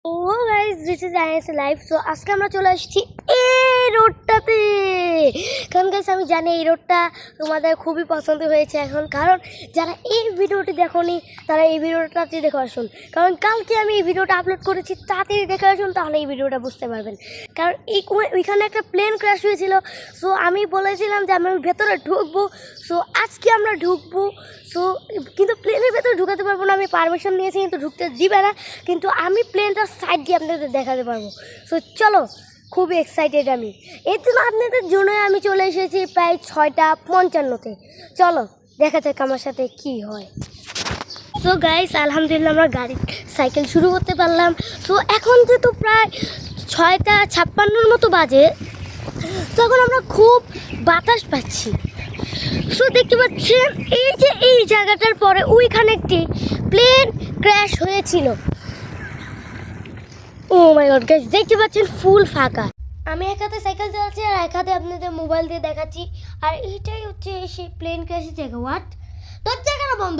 O guys this is IS live. So আজকে আমরা চলে আসছি এই রোডটাতে, কারণ গাইস আমি জানি এই রোডটা তোমাদের খুবই পছন্দ হয়েছে এখন, কারণ যারা এই ভিডিওটি দেখোনি তারা এই ভিডিওটাতে দেখে আসুন, কারণ কালকে আমি এই ভিডিওটা আপলোড করেছি, তাড়াতাড়ি দেখে আসুন, তাহলে এই ভিডিওটা বুঝতে পারবেন। কারণ ওইখানে একটা প্লেন ক্র্যাশ হয়েছিল। সো আমি বলেছিলাম যে আমি ভেতরে ঢুকবো, সো আজকে আমরা ঢুকবো। সো কিন্তু প্লেনের ভেতরে ঢুকাতে পারবো না, আমি পারমিশন নিয়েছি কিন্তু ঢুকতে দিবে না, কিন্তু আমি প্লেনটা সাইড দিয়ে আপনাদের দেখাতে পারবো। সো চলো, খুবই এক্সাইটেড আমি, এর জন্য আপনাদের জন্য আমি চলে এসেছি প্রায় 6:55-তে। চলো দেখা যাক আমার সাথে কি হয়। সো গাইস আলহামদুলিল্লাহ আমরা সাইকেল শুরু করতে পারলাম। সো এখন যেহেতু প্রায় 6:56 মতো বাজে, তখন আমরা খুব বাতাস পাচ্ছি। সো দেখতে পাচ্ছেন এই যে এই জায়গাটার পরে ওইখানে একটি প্লেন ক্র্যাশ হয়েছিল। ও মাই গড গাইস, দেখতে পাচ্ছেন ফুল ফাঁকা। আমি এক হাতে সাইকেল চালাচ্ছি আর এক হাতে আপনাদের মোবাইল দিয়ে দেখাচ্ছি, আর এইটাই হচ্ছে সেই প্লেন ক্র্যাশের জায়গা। হোয়াট, দরজা কেন বন্ধ?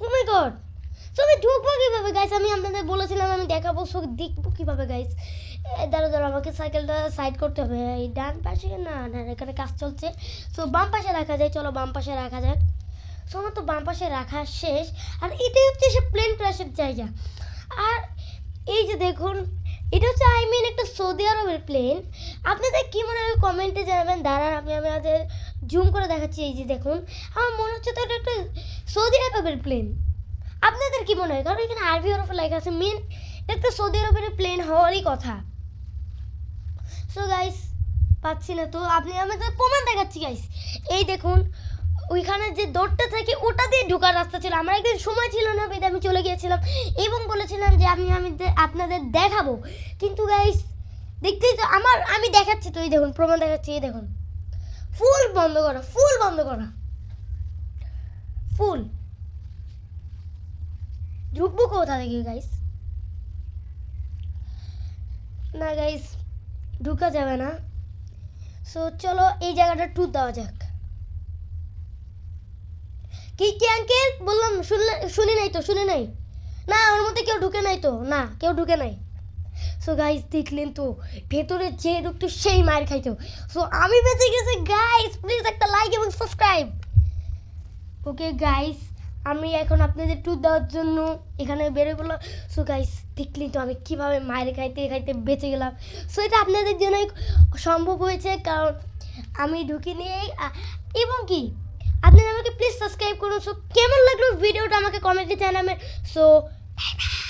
ও মাই গড, সো আমি ঢুকবো কীভাবে গাইস? আমি আপনাদের বলেছিলাম আমি দেখাবো, সো দেখবো কীভাবে গাইস? দাঁড়া আমাকে সাইকেলটা সাইড করতে হবে। এই ডান পাশে না না এখানে কাজ চলছে, সো বাম পাশে রাখা যায়। চলো বাম পাশে রাখা যাক। সো আমার তো বাম পাশে রাখা শেষ, আর এটাই হচ্ছে সে প্লেন ক্র্যাশের জায়গা। আর এই যে দেখুন, এটা হচ্ছে একটা সৌদি আরবের প্লেন। আপনাদের কী মনে হয় কমেন্টে জানাবেন। দাঁড়ান আমি আমাদের জুম করে দেখাচ্ছি। এই যে দেখুন, আমার মনে হচ্ছে তো এটা একটা সৌদি আরবের প্লেন। আপনাদের কি মনে হয়? কারণ এখানে আরবি হরফে লেখা আছে, মেন একটা সৌদি আরবের প্লেন হওয়ারই কথা। সো গাইস পাচ্ছি না তো, আপনি আমাদের প্রমাণ দেখাচ্ছি গাইস। এই দেখুন, ওইখানে যে দৌড়টা থাকে ওটা দিয়ে ঢোকার রাস্তা ছিল। আমার একদিন সময় ছিল না, বেদে আমি চলে গিয়েছিলাম এবং বলেছিলাম যে আমি আপনাদের দেখাবো, কিন্তু গাইস দেখতেই তো আমি দেখাচ্ছি তো, এই দেখুন প্রমাণ দেখাচ্ছি। এই দেখুন, ফুল বন্ধ করা, ফুল বন্ধ করা, ফুল। ঢুকবো কোথা থেকে গাইস? না গাইস, ঢুকা যাবে না। সো চলো এই জায়গাটা ট্যুর দেওয়া যাক। কি কি আঙ্কেল বললাম, শুনি নাই তো, শুনি নাই না, ওর মধ্যে কেউ ঢুকে নাই তো, না কেউ ঢুকে নাই। সো গাইস দেখলেন তো, ভেতরে যে ঢুকতো সেই মার খাইতো। সো আমি বেঁচে গেছি গাইস, প্লিজ একটা লাইক এবং সাবস্ক্রাইব। ওকে গাইস, আমি এখন আপনাদের ট্যুর দেওয়ার জন্য এখানে বেরোয় পড়লাম। সো গাইস দেখলেন তো আমি কীভাবে মায়ের খাইতে খাইতে বেঁচে গেলাম। সো এটা আপনাদের জন্যই সম্ভব হয়েছে, কারণ আমি ঢুকিনি। এবং কি আপনারা আমাকে প্লিজ সাবস্ক্রাইব করুন। সো কেমন লাগলো ভিডিওটা আমাকে কমেন্টে জানাবেন। So bye bye.